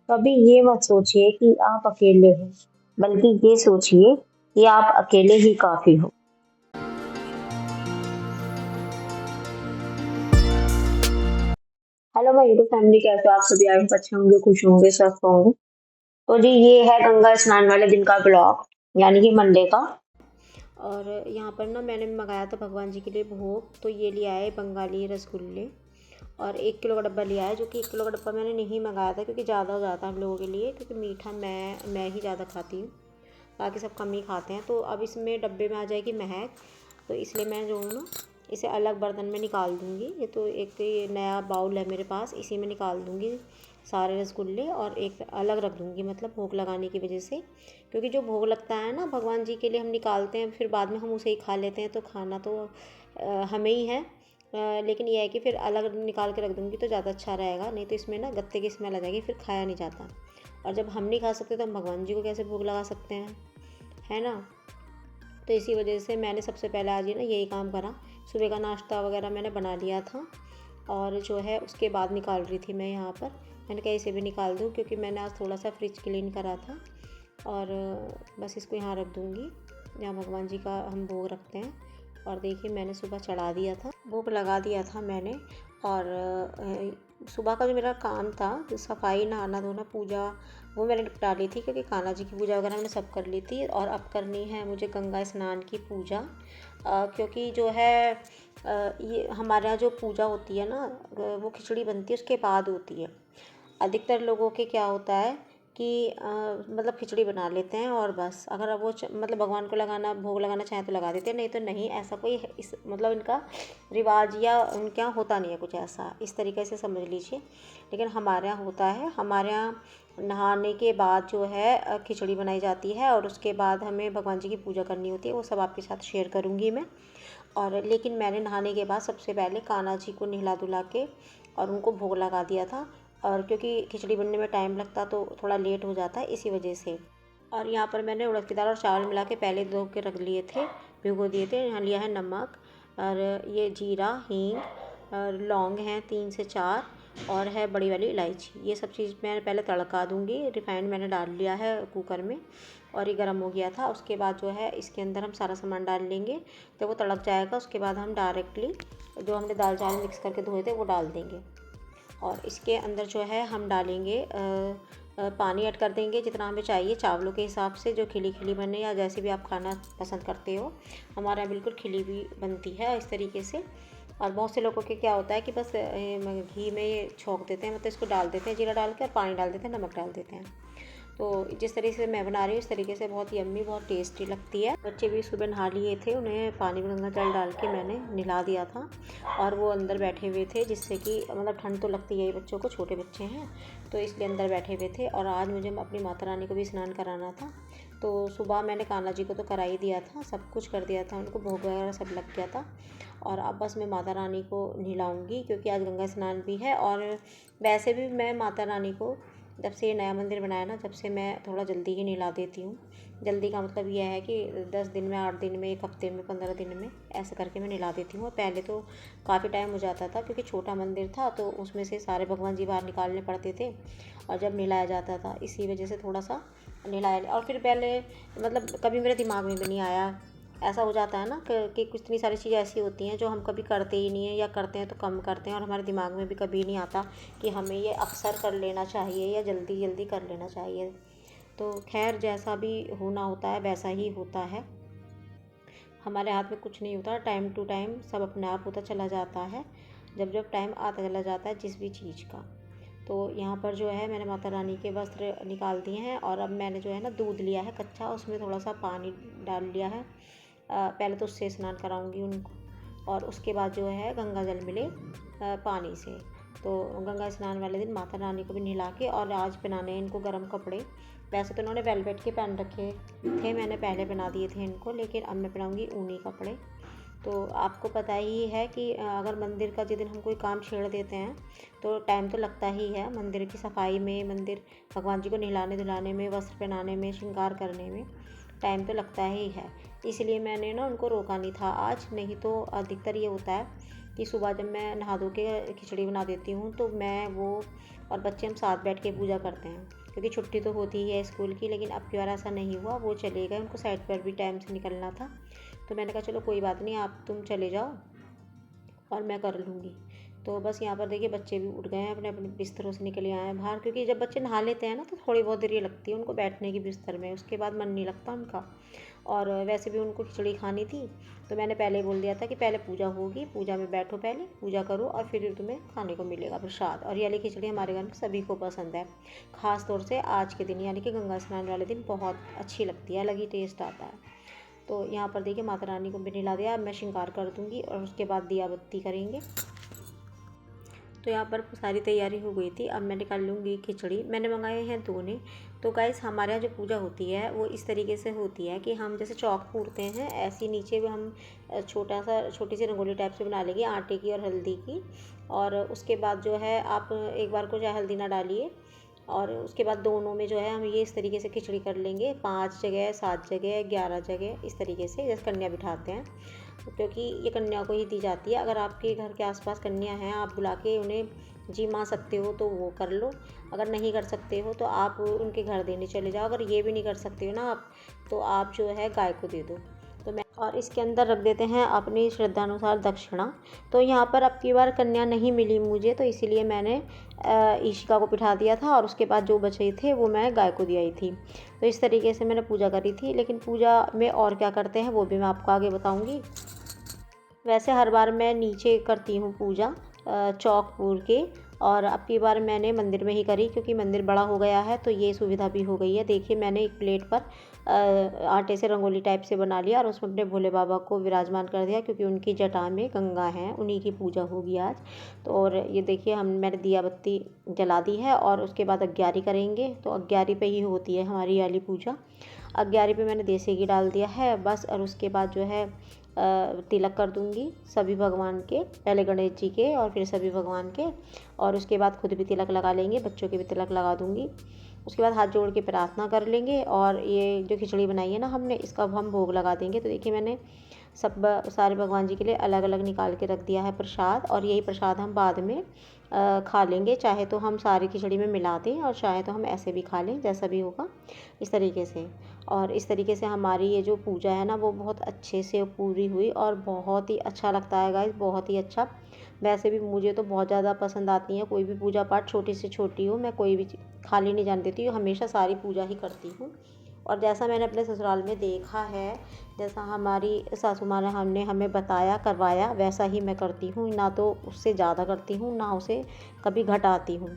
कभी ये मत सोचिए कि आप अकेले हो, बल्कि ये सोचिए कि आप अकेले ही काफ़ी हो। हेलो माय यूट्यूब फैमिली, कैसे हो आप सभी? आई होप अच्छे होंगे, खुश होंगे, स्वस्थ होंगे। तो जी ये है गंगा स्नान वाले दिन का ब्लॉग, यानी कि मंडे का। और यहाँ पर ना मैंने मंगाया था भगवान जी के लिए भोग, तो ये लिया है बंगाली रसगुल्ले और 1 किलो का डब्बा लिया है, जो कि 1 किलो का डब्बा मैंने नहीं मंगाया था क्योंकि ज़्यादा हो जाता है हम लोगों के लिए, क्योंकि मीठा मैं ही ज़्यादा खाती हूँ, बाकी सब कम ही खाते हैं। तो अब इसमें डब्बे में आ जाएगी महक, तो इसलिए मैं जो हूँ ना इसे अलग बर्तन में निकाल दूँगी। ये तो एक ये नया बाउल है मेरे पास, इसी में निकाल दूँगी सारे रसगुल्ले और एक अलग रख दूँगी, मतलब भोग लगाने की वजह से। क्योंकि जो भोग लगता है ना भगवान जी के लिए, हम निकालते हैं फिर बाद में हम उसे ही खा लेते हैं, तो खाना तो हमें ही है। लेकिन यह है कि फिर अलग निकाल के रख दूँगी तो ज़्यादा अच्छा रहेगा, नहीं तो इसमें ना गत्ते की स्मेल आ जाएगी, फिर खाया नहीं जाता। और जब हम नहीं खा सकते तो हम भगवान जी को कैसे भोग लगा सकते हैं, है ना। तो इसी वजह से मैंने सबसे पहले आज ये ना यही काम करा। सुबह का नाश्ता वगैरह मैंने बना लिया था और जो है उसके बाद निकाल रही थी मैं यहाँ पर। मैंने कहा इसे भी निकाल दूँ, क्योंकि मैंने आज थोड़ा सा फ्रिज क्लीन करा था। और बस इसको यहाँ रख दूँगी जहाँ भगवान जी का हम भोग रखते हैं। और देखिए मैंने सुबह चढ़ा दिया था, भोग लगा दिया था मैंने। और सुबह का जो मेरा काम था, सफाई, नहाना धोना, पूजा, वो मैंने निपटा ली थी, क्योंकि कान्हा जी की पूजा वगैरह मैंने सब कर ली थी। और अब करनी है मुझे गंगा स्नान की पूजा, क्योंकि जो है ये हमारे यहाँ जो पूजा होती है ना, वो खिचड़ी बनती है उसके बाद होती है। अधिकतर लोगों के क्या होता है कि मतलब खिचड़ी बना लेते हैं और बस, अगर वो मतलब भगवान को लगाना, भोग लगाना चाहें तो लगा देते हैं, नहीं तो नहीं। ऐसा कोई इस मतलब इनका रिवाज या उनके यहाँ होता नहीं है कुछ ऐसा, इस तरीके से समझ लीजिए। लेकिन हमारे यहाँ होता है। हमारे यहाँ नहाने के बाद जो है खिचड़ी बनाई जाती है और उसके बाद हमें भगवान जी की पूजा करनी होती है। वो सब आपके साथ शेयर करूँगी मैं। और लेकिन मैंने नहाने के बाद सबसे पहले कान्हा जी को नहला धुला के और उनको भोग लगा दिया था। और क्योंकि खिचड़ी बनने में टाइम लगता तो थोड़ा लेट हो जाता है, इसी वजह से। और यहाँ पर मैंने उड़द की दाल और चावल मिला के पहले धो के रख लिए थे, भिगो दिए थे। यहाँ लिया है नमक और ये जीरा, हींग और लौंग हैं 3 से 4, और है बड़ी वाली इलायची। ये सब चीज़ मैं पहले तड़का दूँगी। रिफाइंड मैंने डाल लिया है कुकर में और ये गर्म हो गया था। उसके बाद जो है इसके अंदर हम सारा सामान डाल लेंगे। जब वो तड़क जाएगा उसके बाद हम डायरेक्टली जो हमने दाल चावल मिक्स करके धोए थे वो डाल देंगे। और इसके अंदर जो है हम डालेंगे पानी ऐड कर देंगे जितना हमें चाहिए, चावलों के हिसाब से, जो खिली खिली बने या जैसे भी आप खाना पसंद करते हो। हमारे यहाँ बिल्कुल खिली भी बनती है इस तरीके से। और बहुत से लोगों के क्या होता है कि बस घी में ये छोंक देते हैं, मतलब इसको डाल देते हैं जीरा डाल के, और पानी डाल देते हैं, नमक डाल देते हैं। तो जिस तरीके से मैं बना रही हूँ इस तरीके से बहुत यम्मी, बहुत टेस्टी लगती है। बच्चे भी सुबह नहा लिए थे, उन्हें पानी में गंगा जल डाल के मैंने नहला दिया था और वो अंदर बैठे हुए थे, जिससे कि मतलब ठंड तो लगती है बच्चों को, छोटे बच्चे हैं तो इसलिए अंदर बैठे हुए थे। और आज मुझे अपनी माता रानी को भी स्नान कराना था, तो सुबह मैंने कान्हा जी को तो करा ही दिया था, सब कुछ कर दिया था, उनको भोग वगैरह सब लग गया था। और अब बस मैं माता रानी को नहलाऊँगी, क्योंकि आज गंगा स्नान भी है। और वैसे भी मैं माता रानी को जब से ये नया मंदिर बनाया ना, जब से मैं थोड़ा जल्दी ही नहला देती हूँ। जल्दी का मतलब यह है कि 10 दिन में, 8 दिन में, 1 हफ्ते में, 15 दिन में, ऐसे करके मैं नहला देती हूँ। और पहले तो काफ़ी टाइम हो जाता था, क्योंकि छोटा मंदिर था तो उसमें से सारे भगवान जी बाहर निकालने पड़ते थे और जब नहलाया जाता था, इसी वजह से थोड़ा सा नहलाया। और फिर पहले मतलब कभी मेरे दिमाग में भी नहीं आया। ऐसा हो जाता है ना कि कुछ इतनी सारी चीज़ें ऐसी होती हैं जो हम कभी करते ही नहीं है, या करते हैं तो कम करते हैं, और हमारे दिमाग में भी कभी नहीं आता कि हमें ये अक्सर कर लेना चाहिए या जल्दी जल्दी कर लेना चाहिए। तो खैर जैसा भी होना होता है वैसा ही होता है, हमारे हाथ में कुछ नहीं होता। टाइम टू टाइम सब अपने आप होता चला जाता है, जब जब टाइम आता चला जाता है जिस भी चीज़ का। तो यहाँ पर जो है मैंने माता रानी के वस्त्र निकाल दिए हैं, और अब मैंने जो है ना दूध लिया है कच्चा, उसमें थोड़ा सा पानी डाल लिया है। पहले तो उससे स्नान कराऊंगी उनको, और उसके बाद जो है गंगा जल मिले पानी से। तो गंगा स्नान वाले दिन माता रानी को भी नहला के, और आज पहनाने हैं इनको गर्म कपड़े। वैसे तो इन्होंने वेलवेट के पहन रखे थे, मैंने पहले पहना दिए थे इनको, लेकिन अब मैं पहनाऊँगी ऊनी कपड़े। तो आपको पता ही है कि अगर मंदिर का जिस दिन हम कोई काम छेड़ देते हैं तो टाइम तो लगता ही है, मंदिर की सफाई में, मंदिर भगवान जी को नहलाने धुलाने में, वस्त्र पहनाने में, श्रृंगार करने में टाइम तो लगता ही है। इसलिए मैंने ना उनको रोका नहीं था आज, नहीं तो अधिकतर ये होता है कि सुबह जब मैं नहा धो के खिचड़ी बना देती हूँ तो मैं वो और बच्चे हम साथ बैठ के पूजा करते हैं, क्योंकि छुट्टी तो होती ही है स्कूल की। लेकिन अब की बार ऐसा नहीं हुआ, वो चले गए, उनको साइड पर भी टाइम से निकलना था। तो मैंने कहा चलो कोई बात नहीं, आप तुम चले जाओ और मैं कर लूँगी। तो बस यहाँ पर देखिए बच्चे भी उठ गए हैं, अपने अपने बिस्तरों से निकले आए हैं बाहर, क्योंकि जब बच्चे नहा लेते हैं ना तो थोड़ी बहुत देर लगती है उनको बैठने की बिस्तर में, उसके बाद मन नहीं लगता उनका। और वैसे भी उनको खिचड़ी खानी थी, तो मैंने पहले ही बोल दिया था कि पहले पूजा होगी, पूजा में बैठो, पहले पूजा करो और फिर तुम्हें खाने को मिलेगा प्रसाद। और ये वाली खिचड़ी हमारे घर में सभी को पसंद है, ख़ास तौर से आज के दिन यानी कि गंगा स्नान वाले दिन बहुत अच्छी लगती है, अलग ही टेस्ट आता है। तो यहाँ पर देखिए माता रानी को भी नहला दिया, अब मैं श्रृंगार कर दूँगी और उसके बाद दिया बत्ती करेंगे। तो यहाँ पर सारी तैयारी हो गई थी, अब मैं निकाल लूँगी खिचड़ी। मैंने मंगाए हैं दोने। तो गाइस हमारे यहाँ जो पूजा होती है वो इस तरीके से होती है कि हम जैसे चौक पूरते हैं, ऐसे नीचे भी हम छोटी सी रंगोली टाइप से बना लेंगे आटे की और हल्दी की। और उसके बाद जो है आप एक बार को चाहे हल्दी ना डालिए, और उसके बाद दोनों में जो है हम ये इस तरीके से खिचड़ी कर लेंगे, 5 जगह 7 जगह 11 जगह इस तरीके से, जैसे कन्या बिठाते हैं, क्योंकि ये कन्या को ही दी जाती है। अगर आपके घर के आसपास कन्या हैं, आप बुला के उन्हें जी मा सकते हो तो वो कर लो, अगर नहीं कर सकते हो तो आप उनके घर देने चले जाओ। अगर ये भी नहीं कर सकते हो ना आप, तो आप जो है गाय को दे दो। तो मैं और इसके अंदर रख देते हैं अपनी श्रद्धानुसार दक्षिणा। तो यहाँ पर अब की बार कन्या नहीं मिली मुझे, तो इसीलिए मैंने ईशिका को बिठा दिया था और उसके बाद जो बचे थे वो मैं गाय को दी आई थी। तो इस तरीके से मैंने पूजा करी थी। लेकिन पूजा में और क्या करते हैं वो भी मैं आपको आगे बताऊँगी। वैसे हर बार मैं नीचे करती हूँ पूजा चौक पूर के, और अब की बार मैंने मंदिर में ही करी, क्योंकि मंदिर बड़ा हो गया है तो ये सुविधा भी हो गई है। देखिए मैंने एक प्लेट पर आटे से रंगोली टाइप से बना लिया और उसमें अपने भोले बाबा को विराजमान कर दिया, क्योंकि उनकी जटा में गंगा है, उन्हीं की पूजा होगी आज। तो और ये देखिए मैंने दिया बत्ती जला दी है और उसके बाद अग्यारी करेंगे। तो अग्यारी पे ही होती है हमारी वाली पूजा। अग्यारी पे मैंने देसी घी डाल दिया है बस, और उसके बाद जो है तिलक कर दूंगी सभी भगवान के, पहले गणेश जी के और फिर सभी भगवान के, और उसके बाद खुद भी तिलक लगा लेंगे, बच्चों के भी तिलक लगा दूंगी। उसके बाद हाथ जोड़ के प्रार्थना कर लेंगे और ये जो खिचड़ी बनाई है ना हमने, इसका अब हम भोग लगा देंगे। तो देखिए मैंने सारे भगवान जी के लिए अलग अलग निकाल के रख दिया है प्रसाद, और यही प्रसाद हम बाद में खा लेंगे। चाहे तो हम सारी खिचड़ी में मिला दें और चाहे तो हम ऐसे भी खा लें, जैसा भी होगा इस तरीके से। और इस तरीके से हमारी ये जो पूजा है ना वो बहुत अच्छे से पूरी हुई और बहुत ही अच्छा लगता है गाइस, बहुत ही अच्छा। वैसे भी मुझे तो बहुत ज़्यादा पसंद आती हैं कोई भी पूजा पाठ, छोटी से छोटी हो, मैं कोई भी खाली नहीं जाने देती हूँ, हमेशा सारी पूजा ही करती हूँ। और जैसा मैंने अपने ससुराल में देखा है, जैसा हमारी सासू माँ ने हमें बताया करवाया, वैसा ही मैं करती हूँ, ना तो उससे ज़्यादा करती हूँ ना उसे कभी घटाती हूँ।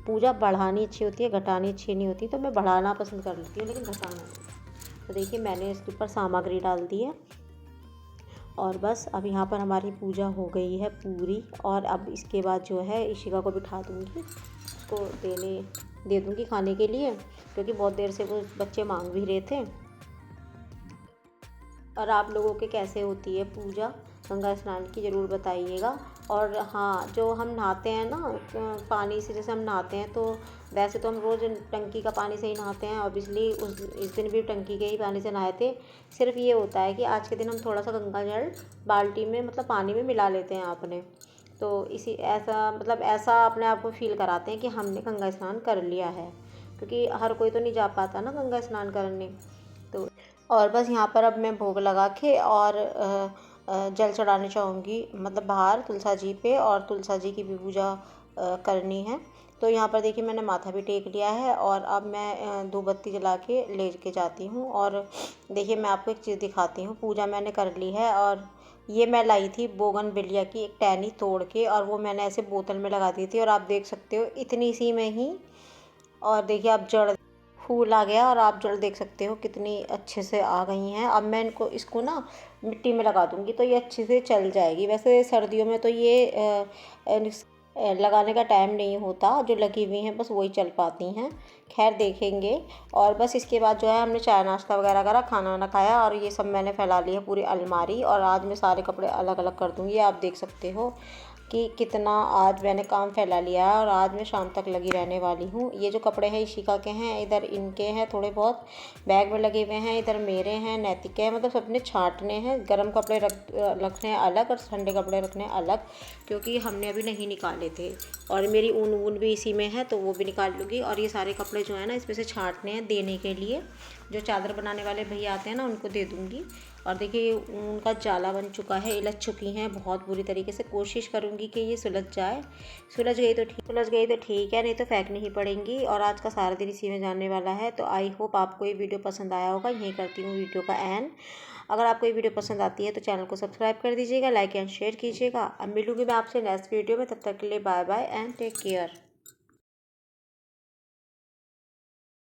पूजा बढ़ानी अच्छी होती है, घटानी अच्छी नहीं होती, तो मैं बढ़ाना पसंद कर लेती हूँ लेकिन घटाना नहीं। तो देखिए मैंने इसके ऊपर सामग्री डाल दी है और बस अब यहाँ पर हमारी पूजा हो गई है पूरी। और अब इसके बाद जो है ईशिका को बिठा दूँगी, उसको दे दूँगी खाने के लिए, क्योंकि बहुत देर से वो बच्चे मांग भी रहे थे। और आप लोगों के कैसे होती है पूजा गंगा स्नान की, ज़रूर बताइएगा। और हाँ, जो हम नहाते हैं ना पानी से, जैसे हम नहाते हैं तो वैसे तो हम रोज़ टंकी का पानी से ही नहाते हैं, ऑब्वियसली इस दिन भी टंकी के ही पानी से नहाए थे। सिर्फ ये होता है कि आज के दिन हम थोड़ा सा गंगा जल बाल्टी में मतलब पानी में मिला लेते हैं अपने, तो ऐसा अपने आप को फील कराते हैं कि हमने गंगा स्नान कर लिया है, क्योंकि हर कोई तो नहीं जा पाता ना गंगा स्नान करने। तो और बस यहाँ पर अब मैं भोग लगा के और जल चढ़ाने चाहूँगी, मतलब बाहर तुलसा जी पे, और तुलसा जी की भी पूजा करनी है। तो यहाँ पर देखिए मैंने माथा भी टेक लिया है और अब मैं धूप बत्ती जला के ले के जाती हूँ। और देखिए मैं आपको एक चीज़ दिखाती हूँ, पूजा मैंने कर ली है और ये मैं लाई थी बोगनविलिया की एक टहनी तोड़ के, और वो मैंने ऐसे बोतल में लगा दी थी, और आप देख सकते हो इतनी सी में ही, और देखिए अब जड़ फूल आ गया और आप जड़ देख सकते हो कितनी अच्छे से आ गई हैं। अब मैं इसको ना मिट्टी में लगा दूंगी तो ये अच्छे से चल जाएगी। वैसे सर्दियों में तो ये लगाने का टाइम नहीं होता, जो लगी हुई हैं बस वही चल पाती हैं। खैर देखेंगे। और बस इसके बाद जो है हमने चाय नाश्ता वगैरह करा, खाना वाना खाया, और ये सब मैंने फैला लिया पूरी अलमारी। और आज मैं सारे कपड़े अलग अलग कर दूँगी, आप देख सकते हो कि कितना आज मैंने काम फैला लिया है और आज मैं शाम तक लगी रहने वाली हूँ। ये जो कपड़े हैं इशिका के हैं, इधर इनके हैं थोड़े बहुत बैग में लगे हुए हैं, इधर मेरे हैं, नैतिक के हैं, मतलब सबने छांटने हैं। गर्म कपड़े रखने हैं अलग और ठंडे कपड़े रखने हैं अलग, क्योंकि हमने अभी नहीं निकाले थे। और मेरी ऊन वून भी इसी में है तो वो भी निकाल लूँगी। और ये सारे कपड़े जो है ना इसमें से छांटने हैं देने के लिए, जो चादर बनाने वाले भैया आते हैं ना उनको दे दूँगी। और देखिए उनका जाला बन चुका है, इलझ चुकी हैं बहुत बुरी तरीके से। कोशिश करूँगी कि ये सुलझ जाए, सुलझ गई तो ठीक है, नहीं तो फेंकनी ही पड़ेंगी। और आज का सारा दिन इसी में जाने वाला है। तो आई होप आपको ये वीडियो पसंद आया होगा। यहीं करती हूँ वीडियो का एंड। अगर आपको ये वीडियो पसंद आती है तो चैनल को सब्सक्राइब कर दीजिएगा, लाइक एंड शेयर कीजिएगा। अब मिलूँगी मैं आपसे नेक्स्ट वीडियो में, तब तक के लिए bye bye and take care.